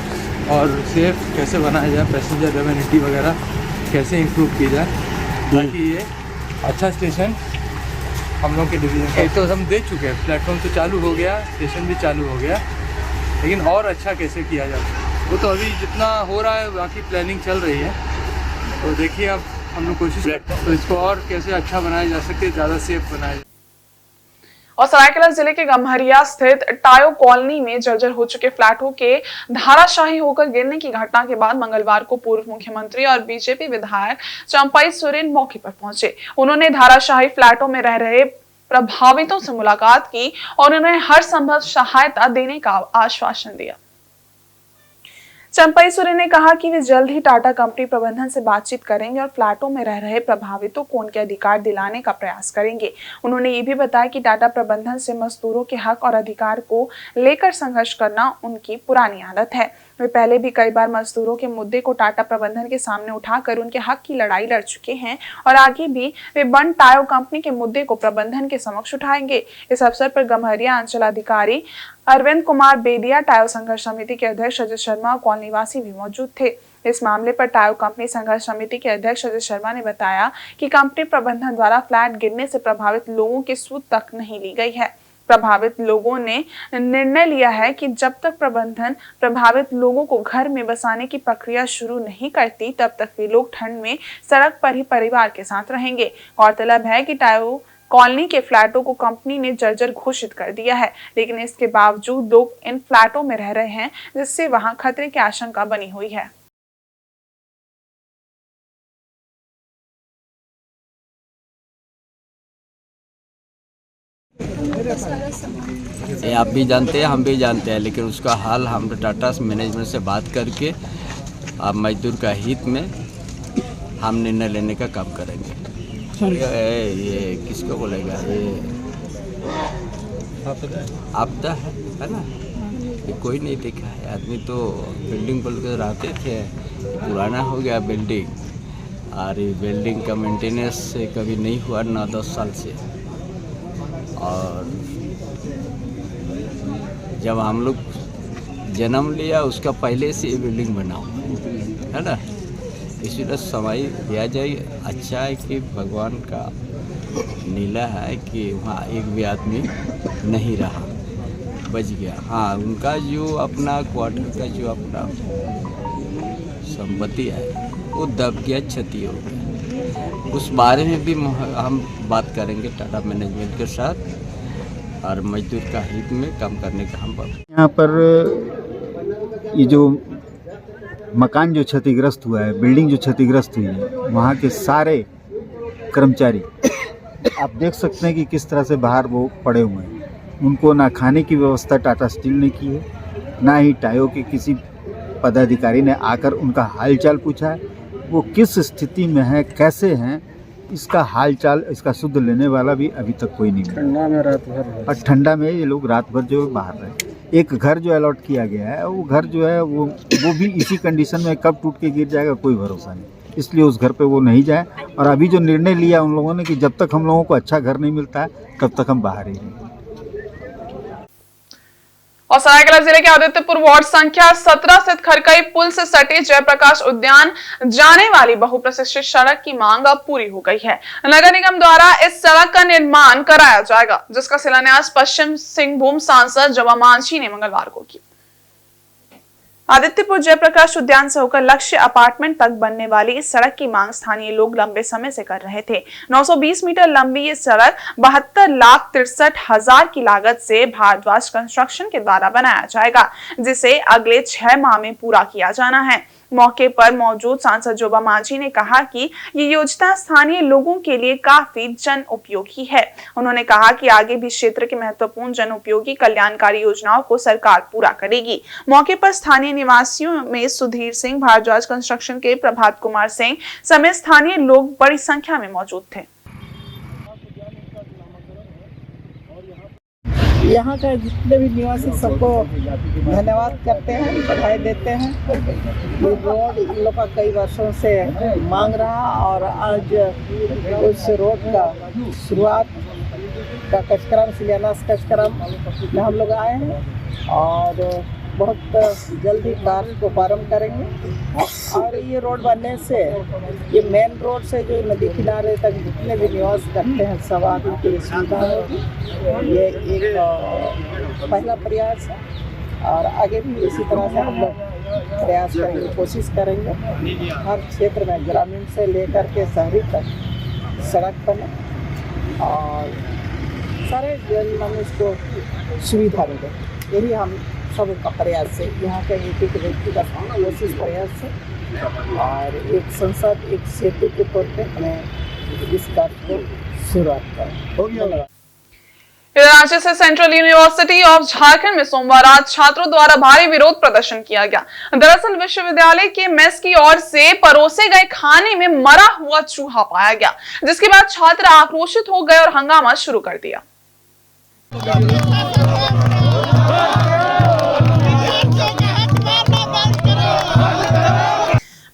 और सेफ कैसे बनाया जाए, पैसेंजर एमिनिटी वगैरह कैसे इंप्रूव की जाए ताकि ये अच्छा स्टेशन हम लोग के डिवीजन का। तो हम दे चुके हैं, प्लेटफॉर्म तो चालू हो गया, स्टेशन भी चालू हो गया, लेकिन और अच्छा कैसे किया जाए वो तो अभी जितना हो रहा है बाकी प्लानिंग चल रही है। तो देखिए अब हम लोग कोशिश तो इसको और कैसे अच्छा बनाया जा सके, ज़्यादा सेफ बनाया जाए। और सरायकेला जिले के गम्हरिया स्थित टायो कॉलोनी में जर्जर हो चुके फ्लैटों के धाराशाही होकर गिरने की घटना के बाद मंगलवार को पूर्व मुख्यमंत्री और बीजेपी विधायक चंपाई सोरेन मौके पर पहुंचे। उन्होंने धाराशाही फ्लैटों में रह रहे प्रभावितों से मुलाकात की और उन्हें हर संभव सहायता देने का आश्वासन दिया। चंपाई सोरेन ने कहा कि वे जल्द ही टाटा कंपनी प्रबंधन से बातचीत करेंगे और फ्लैटों में रह रहे प्रभावितों को उनके अधिकार दिलाने का प्रयास करेंगे। उन्होंने ये भी बताया कि टाटा प्रबंधन से मजदूरों के हक और अधिकार को लेकर संघर्ष करना उनकी पुरानी आदत है। वे पहले भी कई बार मजदूरों के मुद्दे को टाटा प्रबंधन के सामने उठाकर उनके हक की लड़ाई लड़ चुके हैं और आगे भी वे बंद टायो कंपनी के मुद्दे को प्रबंधन के समक्ष उठाएंगे। इस अवसर पर गम्हरिया अंचलाधिकारी अरविंद कुमार बेदिया, टायो संघर्ष समिति के अध्यक्ष अजय शर्मा और कॉलोनी वासी भी मौजूद थे। इस मामले पर टायो कंपनी संघर्ष समिति के अध्यक्ष अजय शर्मा ने बताया कि कंपनी प्रबंधन द्वारा फ्लैट गिरने से प्रभावित लोगों की सूद तक नहीं ली गई है। प्रभावित लोगों ने निर्णय लिया है कि जब तक प्रबंधन प्रभावित लोगों को घर में बसाने की प्रक्रिया शुरू नहीं करती, तब तक वे लोग ठंड में सड़क पर ही परिवार के साथ रहेंगे। गौरतलब है कि टायो कॉलोनी के फ्लैटों को कंपनी ने जर्जर घोषित कर दिया है, लेकिन इसके बावजूद लोग इन फ्लैटों में रह रहे हैं, जिससे वहां खतरे की आशंका बनी हुई है। ये आप भी जानते हैं, हम भी जानते हैं, लेकिन उसका हाल हम टाटा मैनेजमेंट से बात करके अब मजदूर का हित में हम निर्णय लेने का काम करेंगे। ये किसको बोलेगा, ये आपदा है ना, ये कोई नहीं देखा है। आदमी तो बिल्डिंग बोल कर रहते थे, पुराना हो गया बिल्डिंग और ये बिल्डिंग का मेंटेनेंस कभी नहीं हुआ 9-10 साल से। और जब हम लोग जन्म लिया उसका पहले से ये बिल्डिंग बना हुआ है ना, इसलिए समय दिया जाए। अच्छा है कि भगवान का नीला है कि वहाँ एक भी आदमी नहीं रहा, बच गया। हाँ, उनका जो अपना क्वार्टर का जो अपना संपत्ति है वो दब गया, क्षति हो गया। उस बारे में भी हम बात करेंगे टाटा मैनेजमेंट के साथ और मजदूर का हित में काम करने का हम यहाँ पर ये जो मकान जो क्षतिग्रस्त हुआ है, बिल्डिंग जो क्षतिग्रस्त हुई है, वहाँ के सारे कर्मचारी आप देख सकते हैं कि किस तरह से बाहर वो पड़े हुए हैं। उनको ना खाने की व्यवस्था टाटा स्टील ने की है, ना ही टायो के किसी पदाधिकारी ने आकर उनका हालचाल पूछा है। वो किस स्थिति में है, कैसे हैं, इसका हालचाल, इसका शुद्ध लेने वाला भी अभी तक कोई नहीं मिला। ठंडा में रात भर, और ठंडा में ये लोग रात भर जो बाहर रहे। एक घर जो अलॉट किया गया है, वो घर जो है वो भी इसी कंडीशन में कब टूट के गिर जाएगा कोई भरोसा नहीं। इसलिए उस घर पे वो नहीं जाए। और अभी जो निर्णय लिया उन लोगों ने कि जब तक हम लोगों को अच्छा घर नहीं मिलता है तब तक हम बाहर ही रहेंगे। और सरायकेला जिले के आदित्यपुर वार्ड संख्या 17 स्थित खरकई पुल से सटे जयप्रकाश उद्यान जाने वाली बहुप्रतीक्षित सड़क की मांग अब पूरी हो गई है। नगर निगम द्वारा इस सड़क का निर्माण कराया जाएगा, जिसका शिलान्यास पश्चिम सिंहभूम सांसद जवा मांझी ने मंगलवार को किया। आदित्यपुर जयप्रकाश उद्यान से होकर लक्ष्य अपार्टमेंट तक बनने वाली इस सड़क की मांग स्थानीय लोग लंबे समय से कर रहे थे। 920 मीटर लंबी ये सड़क 72,63,000 की लागत से भारद्वाज कंस्ट्रक्शन के द्वारा बनाया जाएगा, जिसे अगले 6 माह में पूरा किया जाना है। मौके पर मौजूद सांसद जोबा मांझी ने कहा कि ये योजना स्थानीय लोगों के लिए काफी जन उपयोगी है। उन्होंने कहा कि आगे भी क्षेत्र के महत्वपूर्ण जन उपयोगी कल्याणकारी योजनाओं को सरकार पूरा करेगी। मौके पर स्थानीय निवासियों में सुधीर सिंह, भारद्वाज कंस्ट्रक्शन के प्रभात कुमार सिंह समेत स्थानीय लोग बड़ी संख्या में मौजूद थे। यहाँ के जितने भी निवासी सबको धन्यवाद करते हैं, बधाई देते हैं। ये रोड इन लोग का कई वर्षों से मांग रहा और आज उस रोड का शुरुआत का कार्यक्रम, शिलान्यास कार्यक्रम में हम लोग आए हैं और बहुत जल्दी कार्य को प्रारंभ करेंगे। और ये रोड बनने से ये मेन रोड से जो नदी किनारे तक जितने भी निवास करते हैं सब आदमी के लिए सुविधा होगी। ये एक पहला प्रयास है और आगे भी इसी तरह से हम लोग प्रयास करेंगे, कोशिश करेंगे हर क्षेत्र में ग्रामीण से लेकर के शहरी तक सड़क बने और सारे जन मनुष्य को सुविधा मिले। यही हम सब का प्रयास है, यहाँ के एक व्यक्ति का कोशिश प्रयास है और एक संसद एक सेतु के तौर पे हमें इस कार्य को शुरुआत करें। रांची से सेंट्रल यूनिवर्सिटी ऑफ झारखंड में सोमवार रात छात्रों द्वारा भारी विरोध प्रदर्शन किया गया। दरअसल विश्वविद्यालय के मेस की ओर से परोसे गए खाने में मरा हुआ चूहा पाया गया, जिसके बाद छात्र आक्रोशित हो गए और हंगामा शुरू कर दिया।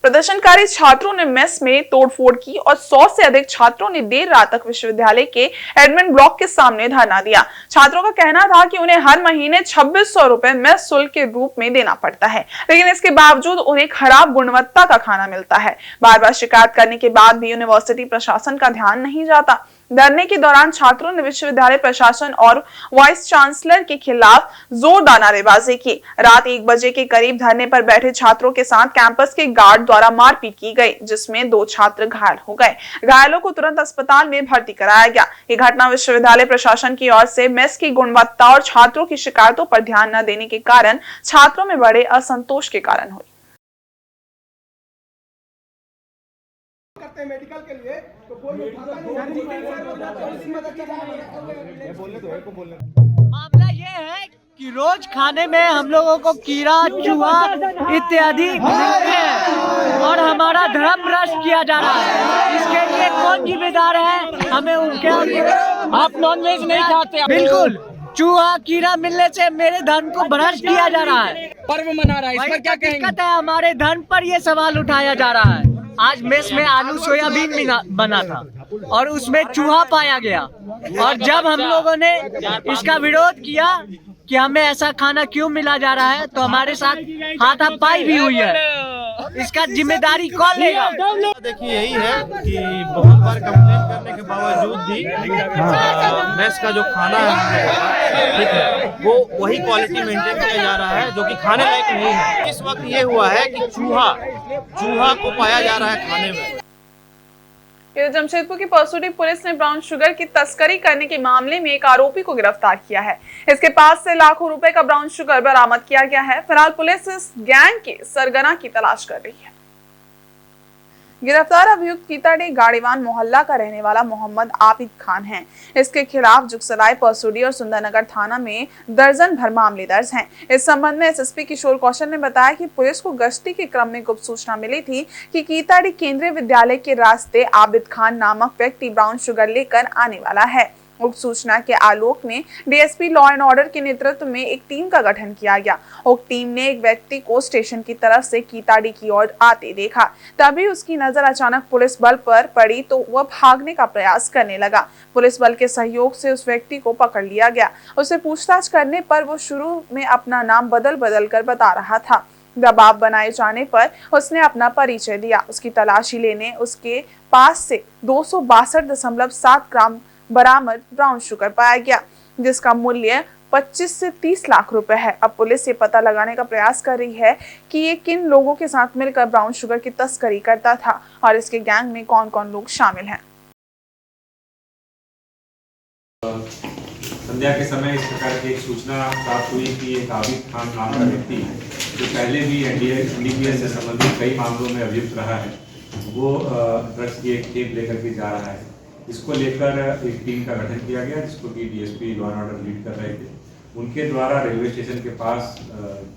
प्रदर्शनकारी छात्रों ने मेस में तोड़फोड़ की और 100 से अधिक छात्रों ने देर रात तक विश्वविद्यालय के एडमिन ब्लॉक के सामने धरना दिया। छात्रों का कहना था कि उन्हें हर महीने 2600 रुपए मेस शुल्क के रूप में देना पड़ता है, लेकिन इसके बावजूद उन्हें खराब गुणवत्ता का खाना मिलता है। बार बार शिकायत करने के बाद भी यूनिवर्सिटी प्रशासन का ध्यान नहीं जाता। धरने के दौरान छात्रों ने विश्वविद्यालय प्रशासन और वाइस चांसलर के खिलाफ जोरदार नारेबाजी की। रात 1 बजे के करीब धरने पर बैठे छात्रों के साथ कैंपस के गार्ड द्वारा मारपीट की गई, जिसमें 2 छात्र घायल हो गए। घायलों को तुरंत अस्पताल में भर्ती कराया गया। ये घटना विश्वविद्यालय प्रशासन की ओर से मेस की गुणवत्ता और छात्रों की शिकायतों पर ध्यान न देने के कारण छात्रों में बड़े असंतोष के कारण हुई। मेडिकल के लिए तो कोई मामला ये है कि रोज खाने में हम लोगों को कीड़ा, चूहा इत्यादि मिलते हैं और हमारा धर्म भ्रष्ट किया जा रहा है। इसके लिए कौन जिम्मेदार है? हमें उनके आप नॉनवेज नहीं खाते? बिल्कुल, चूहा कीड़ा मिलने से मेरे धर्म को भ्रष्ट किया जा रहा है। पर्व मना रहा है, इस पर क्या कहेंगे? हमारे धर्म पर ये सवाल उठाया जा रहा है। आज मेस में आलू सोयाबीन बना था और उसमें चूहा पाया गया और जब हम लोगों ने इसका विरोध किया कि हमें ऐसा खाना क्यों मिला जा रहा है, तो हमारे साथ हाथापाई भी हुई है। इसका जिम्मेदारी कौन लेगा? देखिए यही है कि बहुत बार कंप्लेन करने के बावजूद भी मेस का जो खाना है, ठीक है, वो वही क्वालिटी मेंटेन किया जा रहा है जो कि खाने लायक नहीं है। इस वक्त ये हुआ है कि चूहा को पाया जा रहा है खाने में। जमशेदपुर की परसुडी पुलिस ने ब्राउन शुगर की तस्करी करने के मामले में एक आरोपी को गिरफ्तार किया है। इसके पास से लाखों रुपए का ब्राउन शुगर बरामद किया गया है। फिलहाल पुलिस इस गैंग के सरगना की तलाश कर रही है। गिरफ्तार अभियुक्त कीताड़ी गाड़ीवान मोहल्ला का रहने वाला मोहम्मद आबिद खान है। इसके खिलाफ जुगसराय, परसुडी और सुंदरनगर थाना में दर्जन भर मामले दर्ज हैं। इस संबंध में एसएसपी किशोर कौशल ने बताया कि पुलिस को गश्ती के क्रम में गुप्त सूचना मिली थी कि कीताड़ी केंद्रीय विद्यालय के रास्ते आबिद खान नामक व्यक्ति ब्राउन शुगर लेकर आने वाला है। उक्त सूचना के आलोक में डीएसपी लॉ एंड ऑर्डर के नेतृत्व में एक टीम का गठन किया गया। उक्त टीम ने एक व्यक्ति को स्टेशन की तरफ से कीताड़ी की ओर आते देखा। तभी उसकी नजर अचानक पुलिस बल पर पड़ी तो वह भागने का प्रयास करने लगा। पुलिस बल के सहयोग से उस व्यक्ति को पकड़ लिया गया। उससे पूछताछ करने पर वो शुरू में अपना नाम बदल कर बता रहा था। दबाव बनाए जाने पर उसने अपना परिचय दिया। उसकी तलाशी लेने उसके पास से 262.7 ग्राम बरामद ब्राउन शुगर पाया गया, जिसका मूल्य 25 से 30 लाख रुपए है। अब पुलिस ये पता लगाने का प्रयास कर रही है कि ये किन लोगों के साथ मिलकर ब्राउन शुगर की तस्करी करता था और इसके गैंग में कौन कौन लोग शामिल हैं। संध्या के समय इस प्रकार की एक सूचना प्राप्त हुई कि एक आबिद खान नाम का व्यक्ति जो पहले भी NDPS से संबंधित कई मामलों में अभियुक्त रहा है, वो ड्रग्स की एक खेप लेकर के जा रहा है। इसको लेकर एक टीम का गठन किया गया जिसको कि DSP law and order lead कर रहे थे। उनके द्वारा रेलवे स्टेशन के पास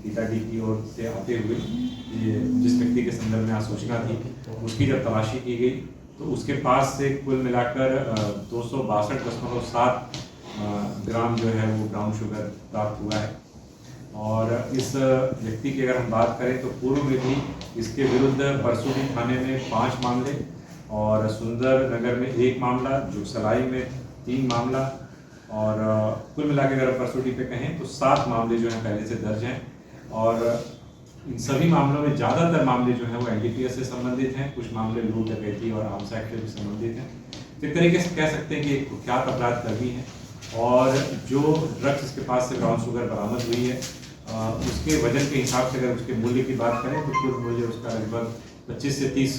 गीताडी की ओर से आते हुए जिस व्यक्ति के संदर्भ में आसूचना थी उसकी जब तलाशी की गई तो उसके पास से कुल मिलाकर 262.7 ग्राम जो है वो ब्राउन शुगर प्राप्त हुआ है। और इस व्यक्ति की अगर हम बात करें तो पूर्व में भी इसके विरुद्ध परसोटी थाने में 5 मामले और सुंदर नगर में 1 मामला, जुगसलाई में 3 मामला और कुल मिलाकर अगर परसोटी पे कहें तो 7 मामले जो हैं पहले से दर्ज हैं। और इन सभी मामलों में ज़्यादातर मामले जो हैं वो NDPS से संबंधित हैं, कुछ मामले लूट डकैती और आर्म्स एक्ट से भी संबंधित हैं। तो एक तरीके से कह सकते हैं कि एक कुख्यात अपराध कर्मी है और जो ड्रग्स इसके पास से ब्राउन शुगर बरामद हुई है उसके वजन के हिसाब से अगर उसके मूल्य की बात करें तो कुल मूल्य उसका लगभग 25 से 30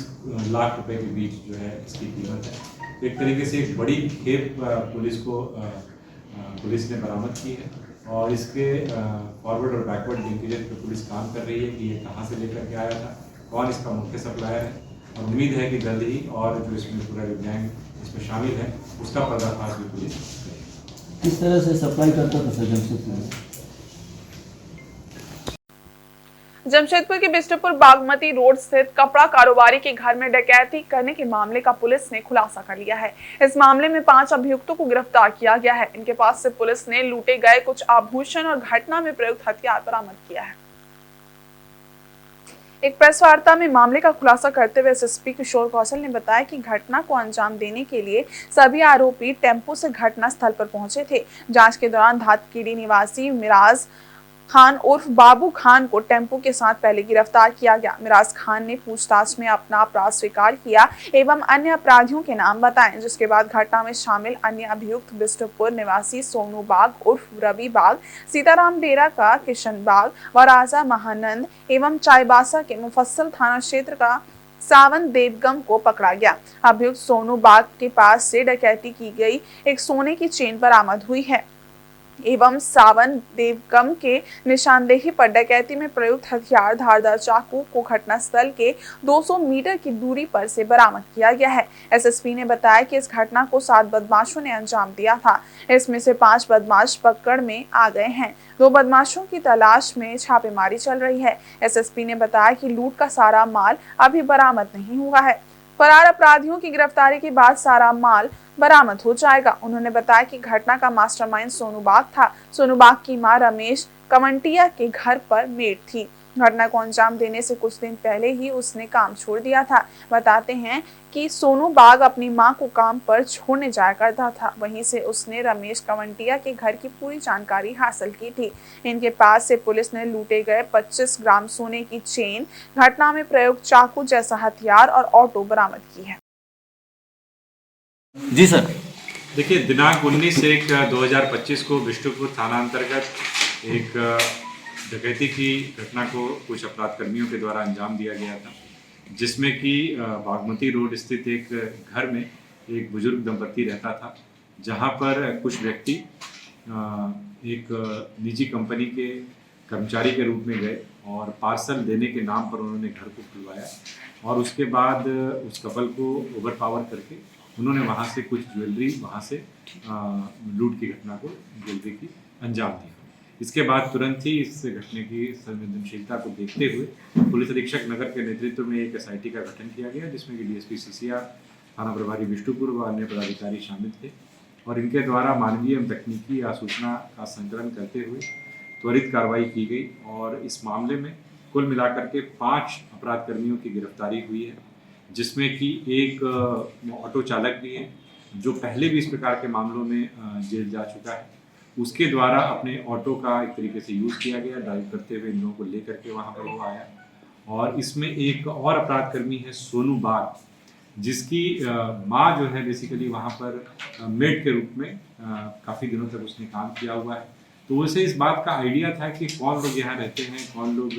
लाख रुपए के बीच जो है इसकी कीमत है। तो एक तरीके से एक बड़ी खेप पुलिस ने बरामद की है और इसके फॉरवर्ड और बैकवर्ड लिंकेजेस पे पुलिस काम कर रही है कि ये कहाँ से लेकर के आया था, कौन इसका मुख्य सप्लायर है और उम्मीद है कि जल्द ही और जो इसमें पूरा गैंग इसमें शामिल है उसका पर्दाफाश भी पुलिस करेगी। किस तरह से सप्लाई करता था सर जमशेदपुर? जमशेदपुर के बिष्टुपुर बागमती रोड स्थित कपड़ा कारोबारी के घर में डकैती करने के मामले का पुलिस ने खुलासा कर लिया है। इस मामले में 5 अभियुक्तों को गिरफ्तार किया गया है। इनके पास से पुलिस ने लूटे गए कुछ आभूषण और घटना में प्रयुक्त हथियार बरामद किया है। एक प्रेस वार्ता में मामले का खुलासा करते हुए SSP किशोर कौशल ने बताया कि घटना को अंजाम देने के लिए सभी आरोपी टेम्पो से घटना स्थल पर पहुंचे थे। जांच के दौरान धातकीड़ी निवासी मिराज खान उर्फ बाबू खान को टेम्पो के साथ पहले गिरफ्तार किया गया। मिराज खान ने पूछताछ में अपना अपराध स्वीकार किया एवं अन्य अपराधियों के नाम बताए, जिसके बाद घटना में शामिल अन्य अभियुक्त बिष्टुपुर निवासी सोनू बाग उर्फ रवि बाग, सीताराम डेरा का किशन बाग व राजा महानंद एवं चाईबासा के मुफस्सल थाना क्षेत्र का सावन देवगम को पकड़ा गया। अभियुक्त सोनू बाग के पास से डकैती की गई एक सोने की चेन बरामद हुई है एवं सावन देवगम के निशानदेही पर डकैती में प्रयुक्त हथियार धारदार चाकू को घटनास्थल के 200 मीटर की दूरी पर से बरामद किया गया है। SSP ने बताया कि इस घटना को 7 बदमाशों ने अंजाम दिया था। इसमें से 5 बदमाश पकड़ में आ गए हैं। 2 बदमाशों की तलाश में छापेमारी चल रही है। SSP ने बताया कि लूट का सारा माल अभी बरामद नहीं हुआ है। फरार अपराधियों की गिरफ्तारी के बाद सारा माल बरामद हो जाएगा। उन्होंने बताया कि घटना का मास्टरमाइंड सोनू बाग था। सोनू बाग की मां रमेश कवंटिया के घर पर मेड थी। घटना को अंजाम देने से कुछ दिन पहले ही उसने काम छोड़ दिया था। बताते हैं कि सोनू बाग अपनी मां को काम पर छोड़ने जाया करता था। वहीं से उसने रमेश कवंटिया के घर की पूरी जानकारी हासिल की थी। इनके पास से पुलिस ने लूटे गए 25 ग्राम सोने की चेन, घटना में प्रयुक्त चाकू जैसा हथियार और ऑटो बरामद की है। जी सर, देखिए दिनांक 19/1/2025 को बिष्टुपुर थाना अंतर्गत एक डकैती की घटना को कुछ अपराध कर्मियों के द्वारा अंजाम दिया गया था, जिसमें कि बागमती रोड स्थित एक घर में एक बुजुर्ग दंपति रहता था, जहां पर कुछ व्यक्ति एक निजी कंपनी के कर्मचारी के रूप में गए और पार्सल देने के नाम पर उन्होंने घर को खुलवाया और उसके बाद उस कपल को ओवरपावर करके उन्होंने वहां से कुछ ज्वेलरी वहां से लूट की घटना को ज्वेलरी की अंजाम दिया। इसके बाद तुरंत ही इस घटने की संवेदनशीलता को देखते हुए पुलिस अधीक्षक नगर के नेतृत्व में एक SIT का गठन किया गया, जिसमें कि DSP CCR, थाना प्रभारी बिष्टुपुर व अन्य पदाधिकारी शामिल थे और इनके द्वारा मानवीय एवं तकनीकी सूचना का संकलन करते हुए त्वरित कार्रवाई की गई और इस मामले में कुल मिलाकर के 5 अपराध कर्मियों की गिरफ्तारी हुई है, जिसमें कि एक ऑटो चालक भी है जो पहले भी इस प्रकार के मामलों में जेल जा चुका है। उसके द्वारा अपने ऑटो का एक तरीके से यूज़ किया गया, ड्राइव करते हुए इन लोगों को लेकर के वहाँ पर वो आया। और इसमें एक और अपराध कर्मी है सोनू बाग, जिसकी माँ जो है बेसिकली वहाँ पर मेड के रूप में काफ़ी दिनों तक उसने काम किया हुआ है तो उसे इस बात का आइडिया था कि कौन लोग यहाँ रहते हैं, कौन लोग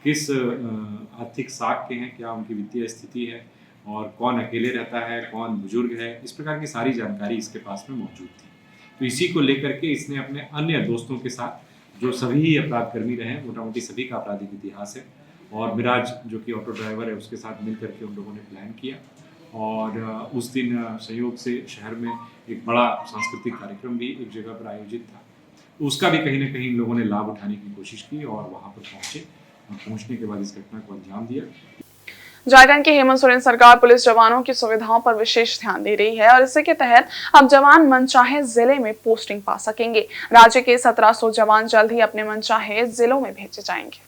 किस आर्थिक साख के हैं, क्या उनकी वित्तीय स्थिति है और कौन अकेले रहता है, कौन बुजुर्ग है, इस प्रकार की सारी जानकारी इसके पास में मौजूद थी। तो इसी को लेकर के इसने अपने अन्य दोस्तों के साथ, जो सभी अपराध कर्मी रहे हैं, मोटा मोटी सभी का आपराधिक इतिहास है, और मिराज जो कि ऑटो ड्राइवर है उसके साथ मिल करके उन लोगों ने प्लान किया और उस दिन संयोग से शहर में एक बड़ा सांस्कृतिक कार्यक्रम भी एक जगह पर आयोजित था। उसका भी कहीं ना कहीं इन लोगों ने लाभ उठाने की कोशिश की और वहाँ पर पहुँचे और पहुँचने के बाद इस घटना को अंजाम दिया। झारखंड की हेमंत सोरेन सरकार पुलिस जवानों की सुविधाओं पर विशेष ध्यान दे रही है और इसी के तहत अब जवान मनचाहे जिले में पोस्टिंग पा सकेंगे। राज्य के 1700 जवान जल्द ही अपने मनचाहे जिलों में भेजे जाएंगे।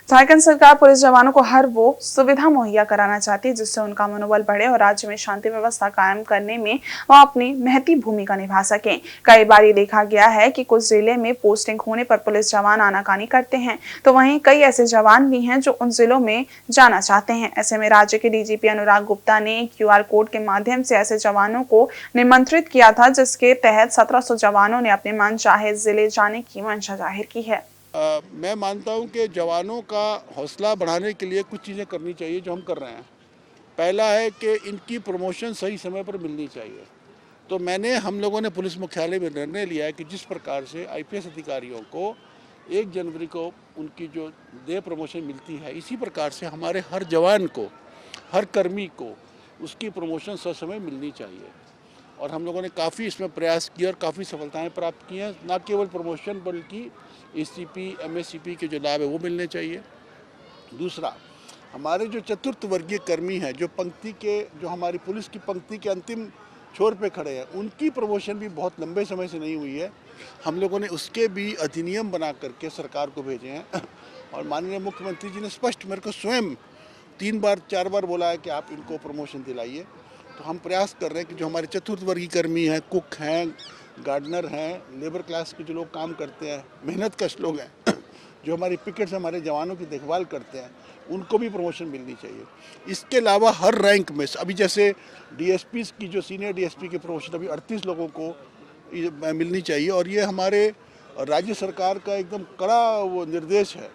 झारखंड सरकार पुलिस जवानों को हर वो सुविधा मुहैया कराना चाहती है जिससे उनका मनोबल बढ़े और राज्य में शांति व्यवस्था कायम करने में वह अपनी महती भूमिका निभा सकें। कई बार ये देखा गया है कि कुछ जिले में पोस्टिंग होने पर पुलिस जवान आनाकानी करते हैं, तो वहीं कई ऐसे जवान भी हैं जो उन जिलों में जाना चाहते हैं। ऐसे में राज्य के डीजीपी अनुराग गुप्ता ने QR कोड के माध्यम से ऐसे जवानों को निमंत्रित किया था, जिसके तहत 1700 जवानों ने अपने मन चाहे जिले जाने की मंशा जाहिर की है। मैं मानता हूं कि जवानों का हौसला बढ़ाने के लिए कुछ चीज़ें करनी चाहिए जो हम कर रहे हैं। पहला है कि इनकी प्रमोशन सही समय पर मिलनी चाहिए। तो हम लोगों ने पुलिस मुख्यालय में निर्णय लिया है कि जिस प्रकार से IPS अधिकारियों को 1 जनवरी को उनकी जो प्रमोशन मिलती है, इसी प्रकार से हमारे हर जवान को, हर कर्मी को उसकी प्रमोशन ससमय मिलनी चाहिए। और हम लोगों ने काफ़ी इसमें प्रयास किया और काफ़ी सफलताएं प्राप्त की हैं। न केवल प्रमोशन बल्कि ACP, MSCP के जो लाभ है वो मिलने चाहिए। दूसरा, हमारे जो चतुर्थ वर्गीय कर्मी हैं, जो हमारी पुलिस की पंक्ति के अंतिम छोर पे खड़े हैं, उनकी प्रमोशन भी बहुत लंबे समय से नहीं हुई है। हम लोगों ने उसके भी अधिनियम बना करके सरकार को भेजे हैं और माननीय मुख्यमंत्री जी ने स्पष्ट मेरे को स्वयं 3 बार 4 बार बोला है कि आप इनको प्रमोशन दिलाइए। तो हम प्रयास कर रहे हैं कि जो हमारे चतुर्थ वर्गीय कर्मी हैं, कुक हैं, गार्डनर हैं, लेबर क्लास के जो लोग काम करते हैं, मेहनत कश लोग हैं, जो हमारी पिकेट से हमारे जवानों की देखभाल करते हैं, उनको भी प्रमोशन मिलनी चाहिए। इसके अलावा हर रैंक में अभी जैसे DSP की जो सीनियर DSP की प्रमोशन अभी 38 लोगों को मिलनी चाहिए और ये हमारे राज्य सरकार का एकदम कड़ा वो निर्देश है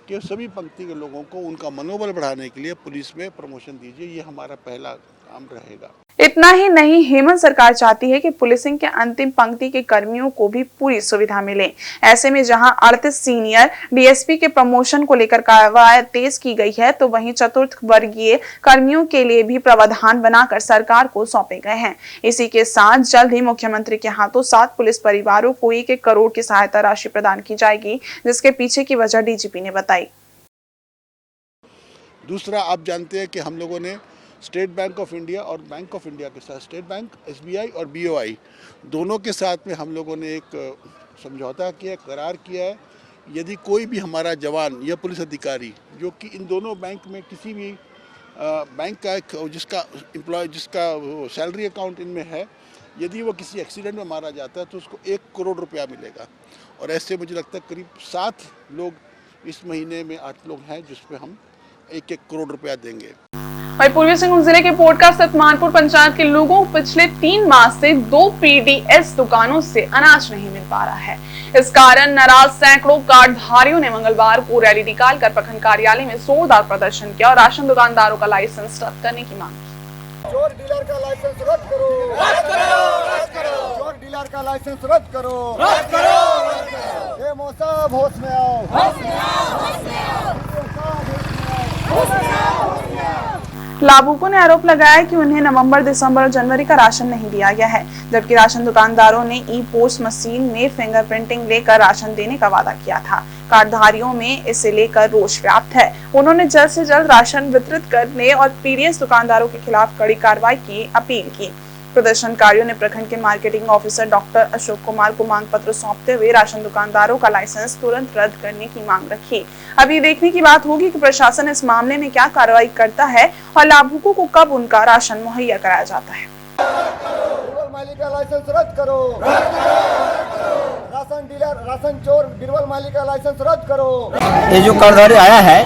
कि सभी पंक्ति के लोगों को उनका मनोबल बढ़ाने के लिए पुलिस में प्रमोशन दीजिए। ये हमारा पहला काम रहेगा। इतना ही नहीं, हेमंत सरकार चाहती है कि पुलिसिंग के अंतिम पंक्ति के कर्मियों को भी पूरी सुविधा मिले। ऐसे में जहां 38 सीनियर DSP के प्रमोशन को लेकर कार्रवाई तेज की गई है, तो वहीं चतुर्थ वर्गीय कर्मियों के लिए भी प्रावधान बनाकर सरकार को सौंपे गए हैं। इसी के साथ जल्द ही मुख्यमंत्री के हाथों 7 पुलिस परिवारों को 1-1 करोड़ की सहायता राशि प्रदान की जाएगी, जिसके पीछे की वजह DGP ने बताई। दूसरा, आप जानते हैं कि हम लोगों ने स्टेट बैंक ऑफ इंडिया और बैंक ऑफ इंडिया के साथ, स्टेट बैंक, SBI और BOI दोनों के साथ में हम लोगों ने एक समझौता किया, करार किया है। यदि कोई भी हमारा जवान या पुलिस अधिकारी जो कि इन दोनों बैंक में किसी भी बैंक का जिसका सैलरी अकाउंट इनमें है, यदि वो किसी एक्सीडेंट में मारा जाता है तो उसको 1 करोड़ रुपया मिलेगा। और ऐसे मुझे लगता है करीब 7 लोग इस महीने में 8 लोग हैं जिसपे हम 1-1 करोड़ रुपया देंगे। वहीं पूर्वी सिंहभूम जिले के पोटका स्थित मानपुर पंचायत के लोगों को पिछले 3 माह से 2 PDS दुकानों से अनाज नहीं मिल पा रहा है। इस कारण नाराज सैकड़ों कार्डधारियों ने मंगलवार को रैली निकालकर प्रखंड कार्यालय में जोरदार प्रदर्शन किया और राशन दुकानदारों का लाइसेंस रद्द करने की मांग की। चोर डीलर का लाइसेंस रद्द करो, रद्द करो, रद्द करो। चोर डीलर का लाइसेंस रद्द करो, रद्द करो, रद्द करो। ये मौसम होश में आओ, होश में आओ, होश में आओ, होश में आओ। लाभुकों ने आरोप लगाया कि उन्हें नवंबर, दिसंबर और जनवरी का राशन नहीं दिया गया है, जबकि राशन दुकानदारों ने ई-पोस्ट मशीन में फिंगरप्रिंटिंग लेकर राशन देने का वादा किया था। कार्डधारियों में इसे लेकर रोष व्याप्त है। उन्होंने जल्द से जल्द राशन वितरित करने और PDS दुकानदारों के खिलाफ कड़ी कार्रवाई की अपील की। प्रदर्शनकारियों ने प्रखंड के marketing officer doctor Ashok Kumar को मांग पत्र सौंपते हुए राशन दुकानदारों का लाइसेंस तुरंत रद्द करने की मांग रखी। अभी देखने की बात होगी कि प्रशासन इस मामले में क्या कार्रवाई करता है और लाभुकों को कब उनका राशन मुहैया कराया जाता है। मालिक का लाइसेंस रद्द करो, राशन डीलर, राशन चोर, बीरबल मालिक का लाइसेंस रद्द करो। ये जो कार्डधारी आया है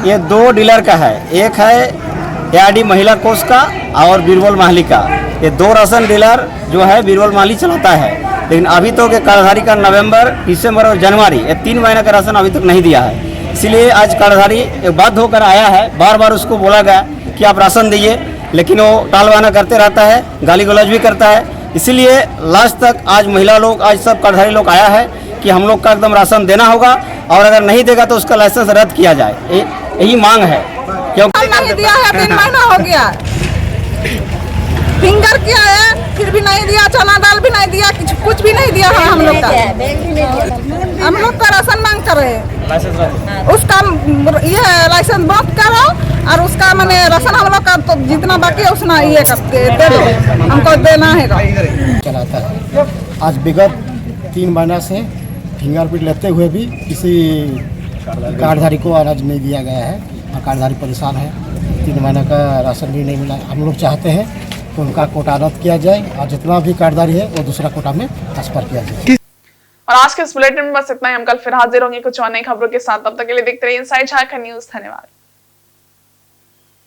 ये 2 डीलर का है, एक है ARD महिला कोष का और बीरबल माली का। ये 2 राशन डीलर जो है बीरबल माली चलाता है। लेकिन अभी तो कार्डधारी का नवंबर, दिसंबर और जनवरी ये 3 महीने का राशन अभी तक नहीं दिया है। इसलिए आज कार्डधारी बाध्य होकर आया है। बार बार उसको बोला गया कि आप राशन दीजिए, लेकिन वो टालवाना करते रहता है, गाली गलौज भी करता है। इसीलिए लास्ट तक आज महिला लोग, आज सब कार्डधारी लोग आया है कि हम लोग का एकदम राशन देना होगा, और अगर नहीं देगा तो उसका लाइसेंस रद्द किया जाए, यही मांग है। क्योंकि नहीं दिया है, 3 महीना हो गया, फिंगर किया है फिर भी नहीं दिया, चना दाल भी नहीं दिया, कुछ भी नहीं दिया है। हम लोग का राशन मांग कर रहे हैं, उसका ये लाइसेंस बंद करो और उसका मैंने राशन हम लोग का तो जितना बाकी है उतना ये दे दो, हमको देना है। चलाता है आज विगत 3 महीना से फिंगरप्रिंट लेते हुए भी किसी कार्डधारी को अनाज नहीं दिया गया है और कार्डधारी परेशान है। 3 महीने का राशन भी नहीं मिला। हम लोग चाहते हैं कि उनका कोटा रद्द किया जाए और जितना भी कार्डधारी है वो दूसरा कोटा में ट्रांसफर किया जाए। और आज के इस बुलेटिन में बस इतना ही। हम कल फिर हाजिर होंगे कुछ और नई खबरों के साथ। तब तक के लिए देखते रहिए इनसाइड झारखंड न्यूज। धन्यवाद।